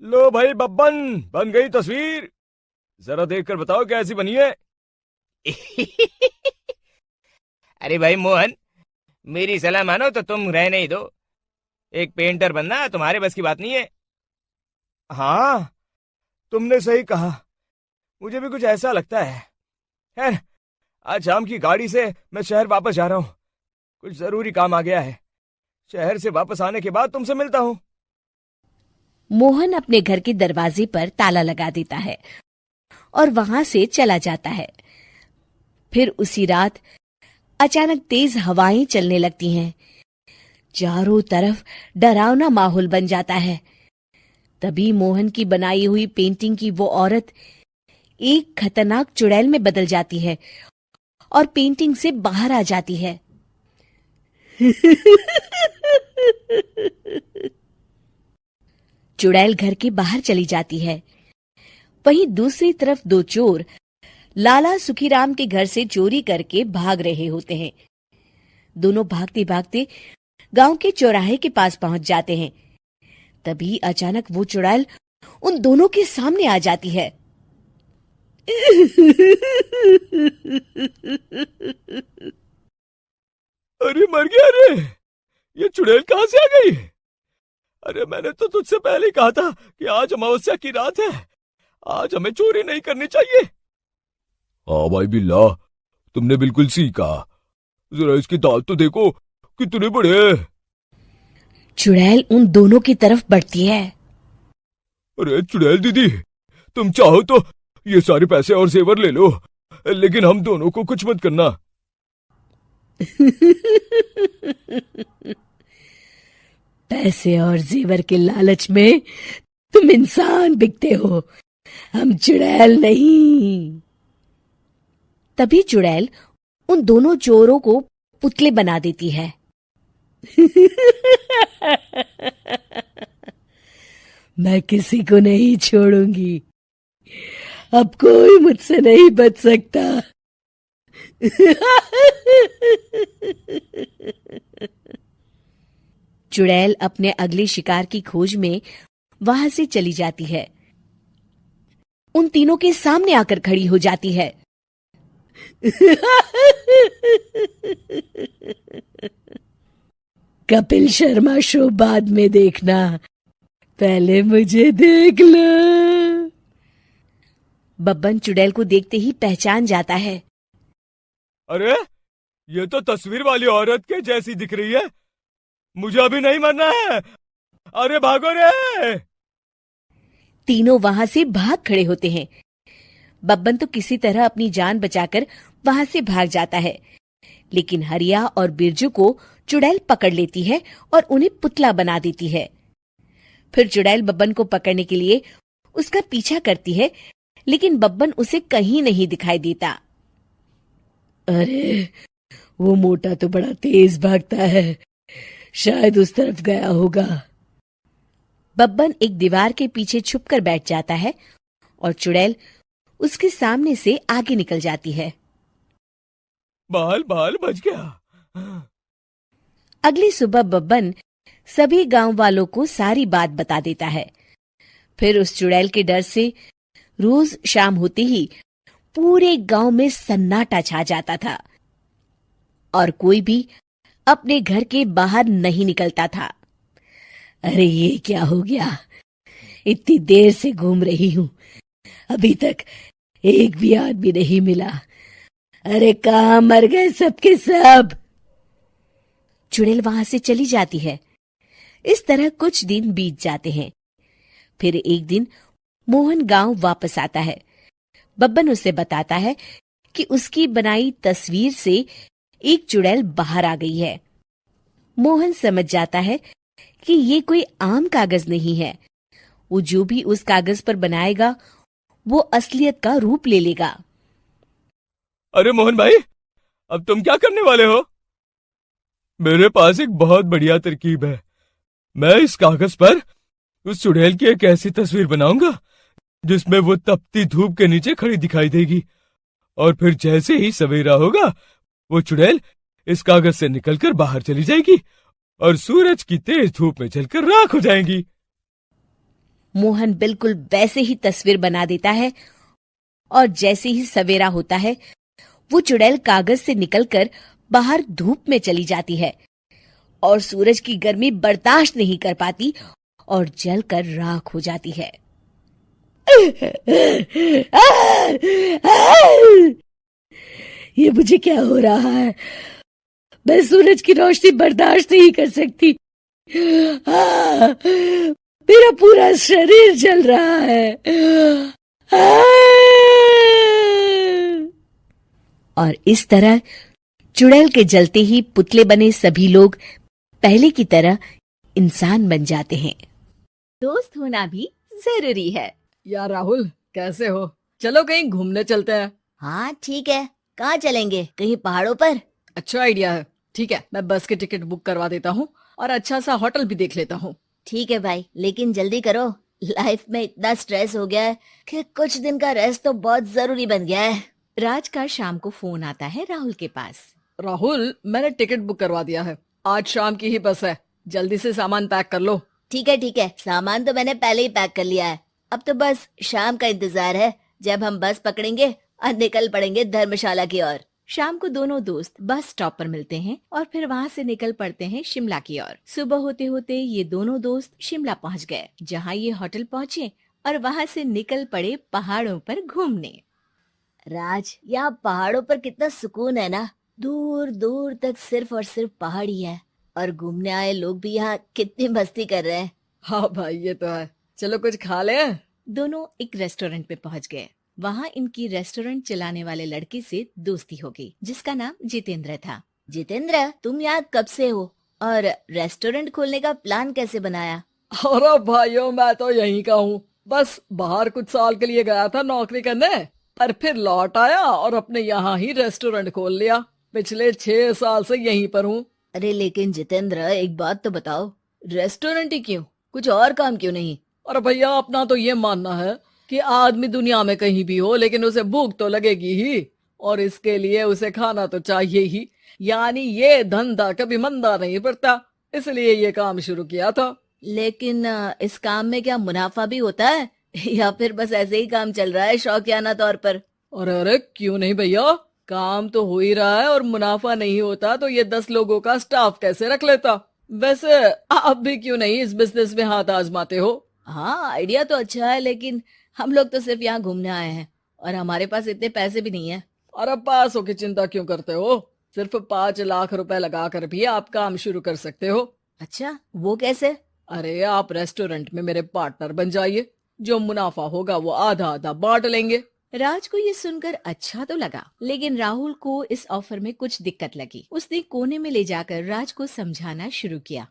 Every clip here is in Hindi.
लो भाई बब्बन, बन गई तस्वीर। जरा देखकर बताओ कैसी बनी है। अरे भाई मोहन, मेरी सलाह मानो तो तुम रहने ही दो। एक पेंटर बनना तुम्हारे बस की बात नहीं है। हाँ, तुमने सही कहा। मुझे भी कुछ ऐसा लगता है। खैर, आज शाम की गाड़ी से मैं शहर वापस जा रहा हूँ। कुछ जरूरी काम आ गया है। शहर से वापस आने के बाद तुमसे मिलता हूँ। मोहन अपने घर के दरवाजे पर ताला लगा देता है और वहां से चला जाता है। फिर उसी रात अचानक तेज हवाएं चलने लगती हैं। चारों तरफ डरावना माहौल बन जाता है। तभी मोहन की बनाई हुई पेंटिंग की वो औरत एक खतरनाक चुड़ैल में बदल जाती है और पेंटिंग से बाहर आ जाती है। चुड़ैल घर के बाहर चली जाती है। वहीं दूसरी तरफ दो चोर लाला सुखीराम के घर से चोरी करके भाग रहे होते हैं। दोनों भागते भागते गांव के चौराहे के पास पहुंच जाते हैं। तभी अचानक वो चुड़ैल उन दोनों के सामने आ जाती है। अरे मर गया रे! ये चुड़ैल कहाँ से आ गई? अरे मैंने तो तुझसे पहले ही कहा था कि आज अमावस्या की रात है। आज हमें चोरी नहीं करनी चाहिए। हाँ भाई बिल्ला, तुमने बिल्कुल सही कहा। जरा इसके दांत तो देखो, कितने बड़े हैं। चुड़ैल उन दोनों की तरफ बढ़ती है। अरे चुड़ैल दीदी, तुम चाहो तो ये सारे पैसे और जेवर ले लो, लेकिन हम दोनों को कुछ मत करना। पैसे और जेवर के लालच में तुम इंसान बिकते हो, हम चुड़ैल नहीं। तभी चुड़ैल उन दोनों चोरों को पुतले बना देती है। मैं किसी को नहीं छोड़ूंगी। अब कोई मुझसे नहीं बच सकता। चुड़ैल अपने अगले शिकार की खोज में वहां से चली जाती है। उन तीनों के सामने आकर खड़ी हो जाती है। कपिल शर्मा शो बाद में देखना, पहले मुझे देख लो। बब्बन चुड़ैल को देखते ही पहचान जाता है। अरे ये तो तस्वीर वाली औरत के जैसी दिख रही है। मुझे अभी नहीं मरना है। अरे भागो रे! तीनों वहां से भाग खड़े होते हैं। बब्बन तो किसी तरह अपनी जान बचाकर वहां से भाग जाता है, लेकिन हरिया और बिरजू को चुड़ैल पकड़ लेती है और उन्हें पुतला बना देती है। फिर चुड़ैल बब्बन को पकड़ने के लिए उसका पीछा करती है, लेकिन बब्बन उसे कहीं नहीं दिखाई देता। अरे वो मोटा तो बड़ा तेज भागता है, शायद उस तरफ गया होगा। बब्बन एक दीवार के पीछे छुपकर बैठ जाता है और चुड़ैल उसके सामने से आगे निकल जाती है। बाल बाल बच गया। अगली सुबह बब्बन सभी गांव वालों को सारी बात बता देता है। फिर उस चुड़ैल के डर से रोज शाम होते ही पूरे गांव में सन्नाटा छा जाता था और कोई भी अपने घर के बाहर नहीं निकलता था। अरे ये क्या हो गया? इतनी देर से घूम रही हूं, अभी तक एक भी आदमी नहीं मिला। अरे कहां मर गए सबके सब? चुड़ैल वहां से चली जाती है। इस तरह कुछ दिन बीत जाते हैं। फिर एक दिन मोहन गांव वापस आता है। बब्बन उसे बताता है कि उसकी बनाई तस्वीर से एक चुड़ैल बाहर आ गई है। मोहन समझ जाता है कि ये कोई आम कागज नहीं है। वो जो भी उस कागज पर बनाएगा वो असलियत का रूप ले लेगा। अरे मोहन भाई, अब तुम क्या करने वाले हो? मेरे पास एक बहुत बढ़िया तरकीब है। मैं इस कागज पर उस चुड़ैल की एक ऐसी तस्वीर बनाऊंगा जिसमें वो तपती धूप के नीचे खड़ी दिखाई देगी, और फिर जैसे ही सवेरा होगा वो चुड़ैल इस कागज से निकलकर बाहर चली जाएगी और सूरज की तेज धूप में जलकर राख हो जाएंगी। मोहन बिल्कुल वैसे ही तस्वीर बना देता है और जैसे ही सवेरा होता है वो चुड़ैल कागज से निकलकर बाहर धूप में चली जाती है और सूरज की गर्मी बर्दाश्त नहीं कर पाती और जलकर राख हो जाती है। ये मुझे क्या हो रहा है? मैं सूरज की रोशनी बर्दाश्त नहीं कर सकती। मेरा पूरा शरीर जल रहा है। और इस तरह चुड़ैल के जलते ही पुतले बने सभी लोग पहले की तरह इंसान बन जाते हैं। दोस्त होना भी जरूरी है। यार राहुल, कैसे हो? चलो कहीं घूमने चलते हैं। हाँ ठीक है, कहाँ चलेंगे? कहीं पहाड़ों पर? अच्छा आइडिया है। ठीक है, मैं बस की टिकट बुक करवा देता हूँ और अच्छा सा होटल भी देख लेता हूँ। ठीक है भाई, लेकिन जल्दी करो। लाइफ में इतना स्ट्रेस हो गया है कि कुछ दिन का रेस्ट तो बहुत जरूरी बन गया है। राज का शाम को फोन आता है राहुल के पास। राहुल, मैंने टिकट बुक करवा दिया है। आज शाम की ही बस है, जल्दी से सामान पैक कर लो। ठीक है, सामान तो मैंने पहले ही पैक कर लिया है। अब तो बस शाम का इंतजार है जब हम बस पकड़ेंगे और निकल पड़ेंगे धर्मशाला की ओर। शाम को दोनों दोस्त बस स्टॉप पर मिलते हैं और फिर वहाँ से निकल पड़ते हैं शिमला की ओर। सुबह होते होते ये दोनों दोस्त शिमला पहुँच गए, जहाँ ये होटल पहुँचे और वहाँ से निकल पड़े पहाड़ों पर घूमने। राज, यहाँ पहाड़ों पर कितना सुकून है ना। दूर दूर तक सिर्फ और सिर्फ पहाड़ ही है और घूमने आए लोग भी यहाँ कितनी मस्ती कर रहे हैं। हाँ भाई, ये तो है। चलो कुछ खा ले। दोनों एक रेस्टोरेंट में पहुँच गए। वहाँ इनकी रेस्टोरेंट चलाने वाले लड़के से दोस्ती हो गई, जिसका नाम जितेंद्र था। जितेंद्र, तुम यहाँ कब से हो और रेस्टोरेंट खोलने का प्लान कैसे बनाया? अरे भाइयों, मैं तो यहीं का हूँ। बस बाहर कुछ साल के लिए गया था नौकरी करने, पर फिर लौट आया और अपने यहाँ ही रेस्टोरेंट खोल लिया। पिछले 6 साल से यहीं पर हूँ। अरे लेकिन जितेंद्र, एक बात तो बताओ, रेस्टोरेंट ही क्यों? कुछ और काम क्यों नहीं? और भैया, अपना तो ये मानना है कि आदमी दुनिया में कहीं भी हो लेकिन उसे भूख तो लगेगी ही, और इसके लिए उसे खाना तो चाहिए ही। यानी ये धंधा कभी मंदा नहीं पड़ता, इसलिए ये काम शुरू किया था। लेकिन इस काम में क्या मुनाफा भी होता है या फिर बस ऐसे ही काम चल रहा है शौकियाना तौर पर? अरे क्यों नहीं भैया, काम तो हो ही रहा है और मुनाफा नहीं होता तो ये 10 लोगों का स्टाफ कैसे रख लेता। वैसे आप भी क्यों नहीं इस बिजनेस में हाथ आजमाते हो? हाँ, आइडिया तो अच्छा है, लेकिन हम लोग तो सिर्फ यहाँ घूमने आए हैं और हमारे पास इतने पैसे भी नहीं है। अरे पैसों की चिंता क्यों करते हो? सिर्फ 5 लाख रुपए लगा कर भी आप काम शुरू कर सकते हो। अच्छा, वो कैसे? अरे आप रेस्टोरेंट में मेरे पार्टनर बन जाइए, जो मुनाफा होगा वो आधा आधा बांट लेंगे। राज को ये सुनकर अच्छा तो लगा, लेकिन राहुल को इस ऑफर में कुछ दिक्कत लगी। उसने कोने में ले जाकर राज को समझाना शुरू किया।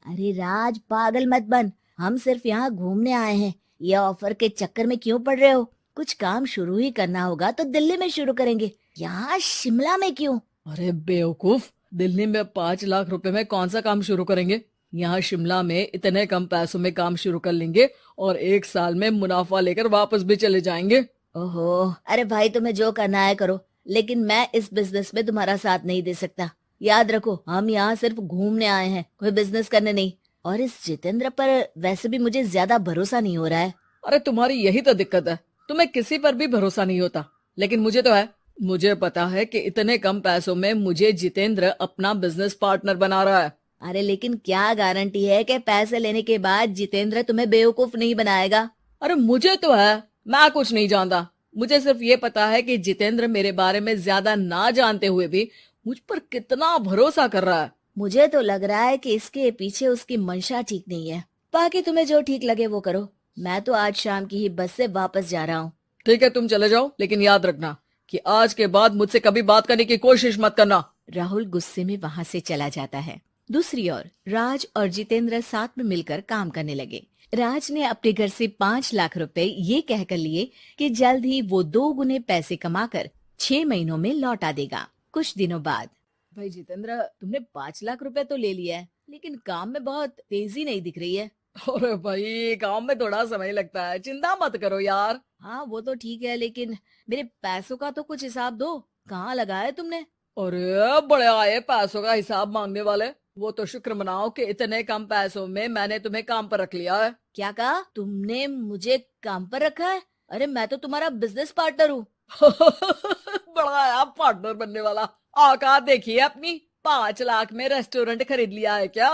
अरे राज, पागल मत बन। हम सिर्फ यहाँ घूमने आए हैं, ये ऑफर के चक्कर में क्यों पड़ रहे हो? कुछ काम शुरू ही करना होगा तो दिल्ली में शुरू करेंगे, यहाँ शिमला में क्यों? अरे बेवकूफ, दिल्ली में 5 लाख रुपए में कौन सा काम शुरू करेंगे? यहाँ शिमला में इतने कम पैसों में काम शुरू कर लेंगे और 1 साल में मुनाफा लेकर वापस भी चले जाएंगे। ओहो, अरे भाई, तुम्हें जो करना है करो, लेकिन मैं इस बिजनेस में तुम्हारा साथ नहीं दे सकता। याद रखो, हम यहाँ सिर्फ घूमने आए हैं, कोई बिजनेस करने नहीं। और इस जितेंद्र पर वैसे भी मुझे ज्यादा भरोसा नहीं हो रहा है। अरे तुम्हारी यही तो दिक्कत है, तुम्हें किसी पर भी भरोसा नहीं होता, लेकिन मुझे तो है। मुझे पता है कि इतने कम पैसों में मुझे जितेंद्र अपना बिजनेस पार्टनर बना रहा है। अरे लेकिन क्या गारंटी है कि पैसे लेने के बाद जितेंद्र तुम्हें बेवकूफ नहीं बनाएगा? अरे मुझे तो है, मैं कुछ नहीं जानता। मुझे सिर्फ ये पता है कि जितेंद्र मेरे बारे में ज्यादा ना जानते हुए भी मुझ पर कितना भरोसा कर रहा है। मुझे तो लग रहा है कि इसके पीछे उसकी मंशा ठीक नहीं है। बाकी तुम्हें जो ठीक लगे वो करो। मैं तो आज शाम की ही बस से वापस जा रहा हूँ। ठीक है, तुम चले जाओ, लेकिन याद रखना कि आज के बाद मुझसे कभी बात करने की कोशिश मत करना। राहुल गुस्से में वहाँ से चला जाता है। दूसरी ओर राज और जितेंद्र साथ में मिलकर काम करने लगे। राज ने अपने घर से 5 लाख रुपए ये कहकर लिए कि जल्द ही वो 2 गुने पैसे कमाकर 6 महीनों में लौटा देगा। कुछ दिनों बाद, भाई जितेंद्र, तुमने 5 लाख रुपए तो ले लिया है, लेकिन काम में बहुत तेजी नहीं दिख रही है। अरे भाई, काम में थोड़ा समय लगता है, चिंता मत करो यार। हाँ वो तो ठीक है, लेकिन मेरे पैसों का तो कुछ हिसाब दो। कहाँ लगाया तुमने? अरे बड़े आए पैसों का हिसाब मांगने वाले। वो तो शुक्र मनाओ कि इतने कम पैसों में मैंने तुम्हें काम पर रख लिया है। क्या कहा तुमने? मुझे काम पर रखा है? अरे मैं तो तुम्हारा बिजनेस पार्टनर हूँ। बड़ा है आप पार्टनर बनने वाला। औकात देखिए अपनी, 5 लाख में रेस्टोरेंट खरीद लिया है क्या?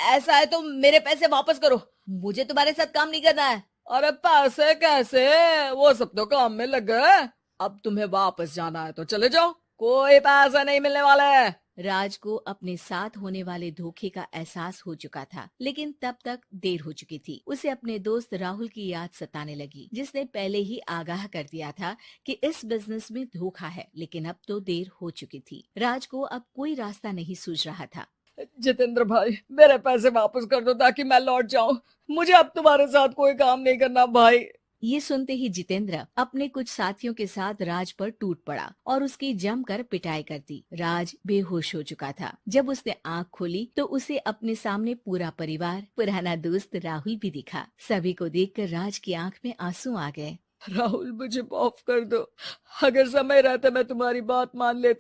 ऐसा है तो मेरे पैसे वापस करो, मुझे तुम्हारे साथ काम नहीं करना है। अरे पैसे कैसे, वो सब तो काम में लग गए। अब तुम्हें वापस जाना है तो चले जाओ, कोई पैसा नहीं मिलने वाला है। राज को अपने साथ होने वाले धोखे का एहसास हो चुका था, लेकिन तब तक देर हो चुकी थी। उसे अपने दोस्त राहुल की याद सताने लगी, जिसने पहले ही आगाह कर दिया था कि इस बिजनेस में धोखा है, लेकिन अब तो देर हो चुकी थी। राज को अब कोई रास्ता नहीं सूझ रहा था। जितेंद्र भाई, मेरे पैसे वापस कर दो ताकि मैं लौट जाऊं। मुझे अब तुम्हारे साथ कोई काम नहीं करना भाई। ये सुनते ही जितेंद्र अपने कुछ साथियों के साथ राज पर टूट पड़ा और उसकी जमकर पिटाई कर दी। राज बेहोश हो चुका था। जब उसने आंख खोली तो उसे अपने सामने पूरा परिवार, पुराना दोस्त राहुल भी दिखा। सभी को देखकर राज की आंख में आंसू आ गए। राहुल, मुझे माफ कर दो। अगर समय रहता मैं तुम्हारी बात मान लेता